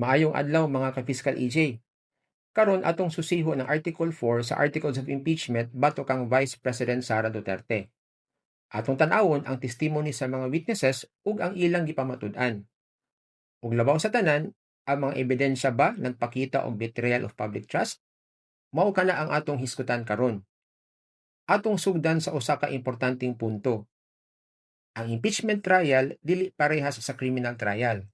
Maayong adlaw mga ka-Fiscal EJ. Karon atong susiho ng Article 4 sa Articles of Impeachment bato kang Vice President Sara Duterte. Atong tan-awon ang testimony sa mga witnesses ug ang ilang gipamatud-an. Ug labaw sa tanan, ang mga ebidensya ba nagpakita og betrayal of public trust? Mao kana ang atong hisgutan karon. Atong sugdan sa usa ka importanteng punto. Ang impeachment trial dili parehas sa criminal trial.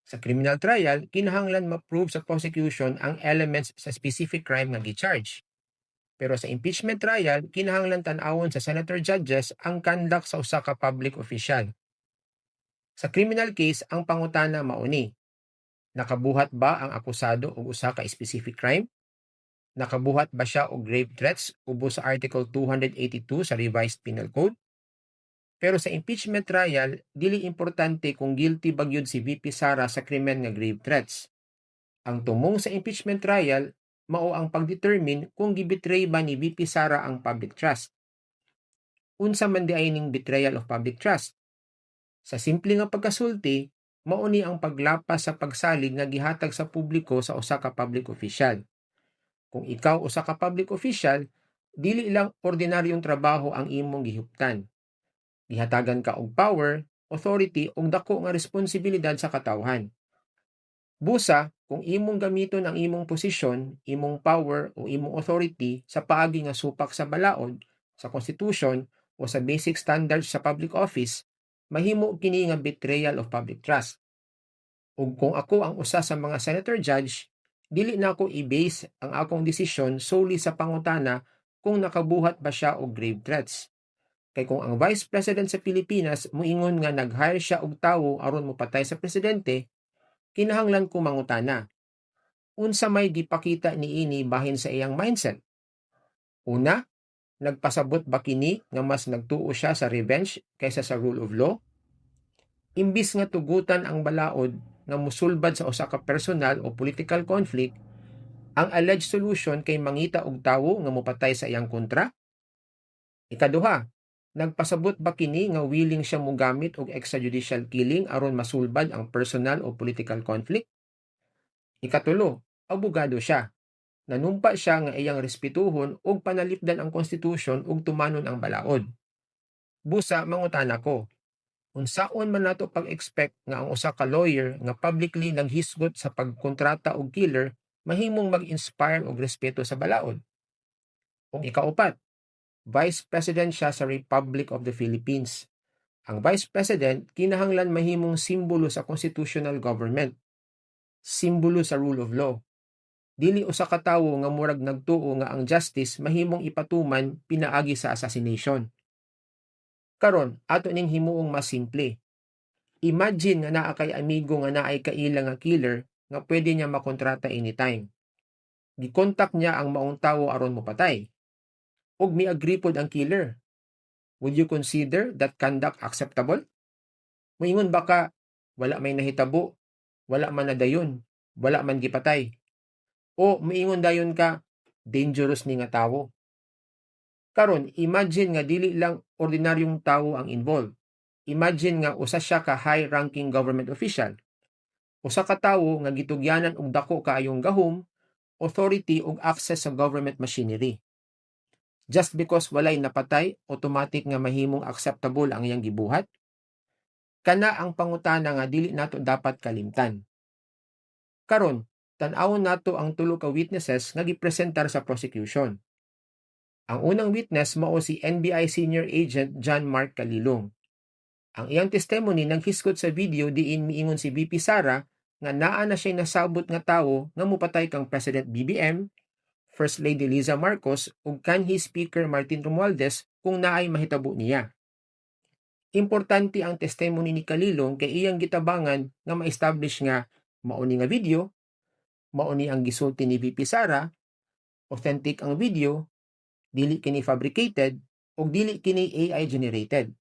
Sa criminal trial, kinahanglan ma-prove sa prosecution ang elements sa specific crime nga gi-charge. Pero sa impeachment trial, kinahanglan tan-awon sa senator judges ang conduct sa usa ka public official. Sa criminal case, ang pangutana mauni. Nakabuhat ba ang akusado og usa ka specific crime? Nakabuhat ba siya og grave threats ubos sa Article 282 sa Revised Penal Code? Pero sa impeachment trial, dili importante kung guilty ba gyud si VP Sara sa krimen nga grave threats. Ang tumong sa impeachment trial mao ang pagdetermine kung gibetray ba ni VP Sara ang public trust. Unsa man di ay ning betrayal of public trust? Sa simple nga pagkasulti, mao ni ang paglapas sa pagsalig nga gihatag sa publiko sa usa ka public official. Kung ikaw usa ka public official, dili lang ordinaryong trabaho ang imong gihuptan. Gihatagan ka og power, authority ug dako nga responsibilidad sa katawhan. Busa, kung imong gamiton ang imong posisyon, imong power o imong authority sa paagi nga supak sa balaod, sa constitution o sa basic standards sa public office, mahimo kini nga betrayal of public trust. Ug kung ako ang usa sa mga senator judge, dili na ako i-base ang akong desisyon solely sa pangutana kung nakabuhat ba siya og grave threats. Kay kung ang Vice President sa Pilipinas moingon nga nag-hire siya og tawo aron mopatay sa presidente, kinahanglan ko mangutana. Unsa may gipakita niini bahin sa iyang mindset? Una, nagpasabot ba kini nga mas nagtuo siya sa revenge kaysa sa rule of law? Imbis nga tugutan ang balaod nga musulbad sa usa ka personal o political conflict, ang alleged solution kay mangita og tawo nga mopatay sa iyang kontra? Ikaduha, nagpasabot ba kini nga willing siya mogamit og extrajudicial killing aron masulbad ang personal o political conflict? Ikatulo, abogado siya. Nanumpa siya nga iyang respetuhon ug panalipdan ang konstitusyon ug tumanon ang balaod. Busa, mangutana ko, unsaon man nato pag-expect nga ang usa ka lawyer nga publicly naghisgot sa pagkontrata og killer mahimong mag-inspire og respeto sa balaod? Ug ikaupat, Vice President siya sa Republic of the Philippines. Ang Vice President kinahanglan mahimong simbolo sa constitutional government, simbolo sa rule of law. Dili usa ka tawo nga murag nagtuo nga ang justice mahimong ipatuman pinaagi sa assassination. Karon, ato ning himuong mas simple. Imagine nga naa kay amigo nga naay kaila nga killer nga pwede niya makontrata anytime. Gikontak niya ang maong tawo aron mopatay. Ug mi-agree pod ang killer. Would you consider that conduct acceptable? Moingon ba ka, wala may nahitabo, wala man nadayon, wala man gipatay? O moingon dayon ka, dangerous ni nga tawo? Karon, imagine nga dili lang ordinaryong tawo ang involved. Imagine nga usa siya ka high-ranking government official. Usa ka tawo nga gitugyanan og dako kaayong gahom, authority ug access sa government machinery. Just because walay napatay, automatic nga mahimong acceptable ang iyang gibuhat? Kana ang pangutana nga dili nato dapat kalimtan. Karon, tan-awon nato ang tulo ka witnesses nga gipresentar sa prosecution. Ang unang witness mao si NBI Senior Agent John Mark Calilong. Ang iyang testimony naghisgot sa video diin miingon si VP Sara nga naa na siya nasabot nga tawo nga mopatay kang President BBM, First Lady Liza Marcos ug kanhi Speaker Martin Romualdez kung naay mahitabo niya. Importante ang testimony ni Calilong kay iyang gitabangan nga ma-establish nga mauni nga video, mauni ang gisulti ni VP Sara, authentic ang video, dili kini fabricated ug dili kini AI generated.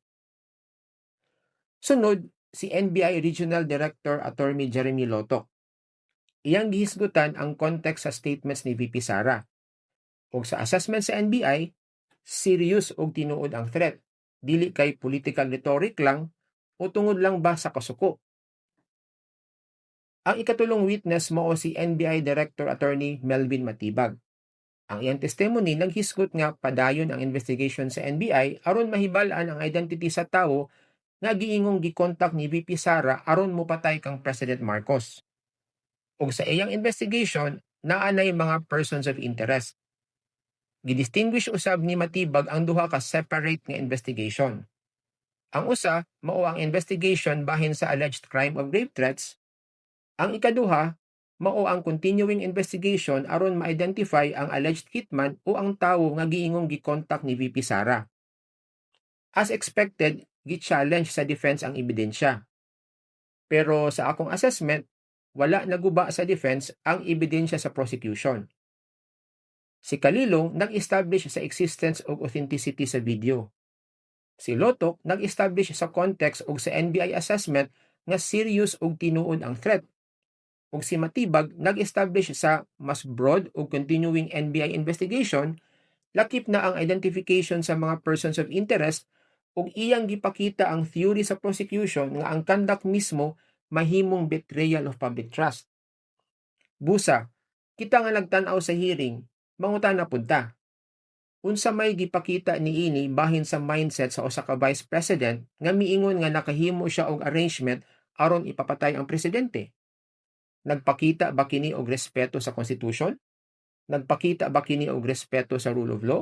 Sunod, si NBI Regional Director Attorney Jeremy Lotok. Iyang gihisgutan ang context sa statements ni VP Sara. Ug sa assessment sa NBI, serious og tinuod ang threat. Dili kay political rhetoric lang o tungod lang ba sa kasuko. Ang ikatulong witness mao si NBI Director Attorney Melvin Matibag. Ang iyang testimony naghisgot nga padayon ang investigation sa NBI aron mahibal-an ang identity sa tawo nga giingong gikontak ni VP Sara aron mopatay kang President Marcos. Ug sa iyang investigation, naanay mga persons of interest. Gidistinguish usab ni Matibag ang duha ka separate nga investigation. Ang usa mao ang investigation bahin sa alleged crime of rape threats. Ang ikaduha mao ang continuing investigation aron ma-identify ang alleged hitman o ang tawo nga giingong gikontak ni VP Sara. As expected, gi-challenge sa defense ang ebidensya. Pero sa akong assessment, wala naguba sa defense ang ebidensya sa prosecution. Si Kalilong nag-establish sa existence o authenticity sa video. Si Lotok nag-establish sa context o sa NBI assessment nga serious o tinuod ang threat. Ug si Matibag nag-establish sa mas broad o continuing NBI investigation, lakip na ang identification sa mga persons of interest ug iyang gipakita ang theory sa prosecution nga ang conduct mismo mahimong betrayal of public trust. Busa, kita nga nagtan-aw sa hearing, mangutana pud ta. Unsa may gipakita niini bahin sa mindset sa usa ka vice president nga miingon nga nakahimo siya og arrangement aron ipapatay ang presidente? Nagpakita ba kini og respeto sa constitution? Nagpakita ba kini og respeto sa rule of law?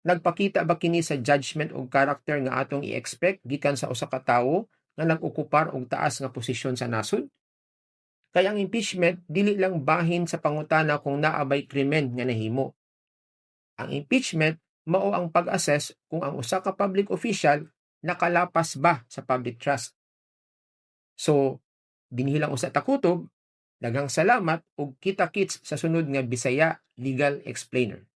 Nagpakita ba kini sa judgment og character nga atong i-expect gikan sa usa ka tawo nga nag-okupar og taas nga posisyon sa nasod? Kaya ang impeachment dili lang bahin sa pangutana kung naabay krimen nga nahimo. Ang impeachment mao ang pag-assess kung ang usa ka public official nakalapas ba sa public trust. So, dinhi lang usa ta kutob. Daghang salamat ug kita-kits sa sunod nga Bisaya Legal Explainer.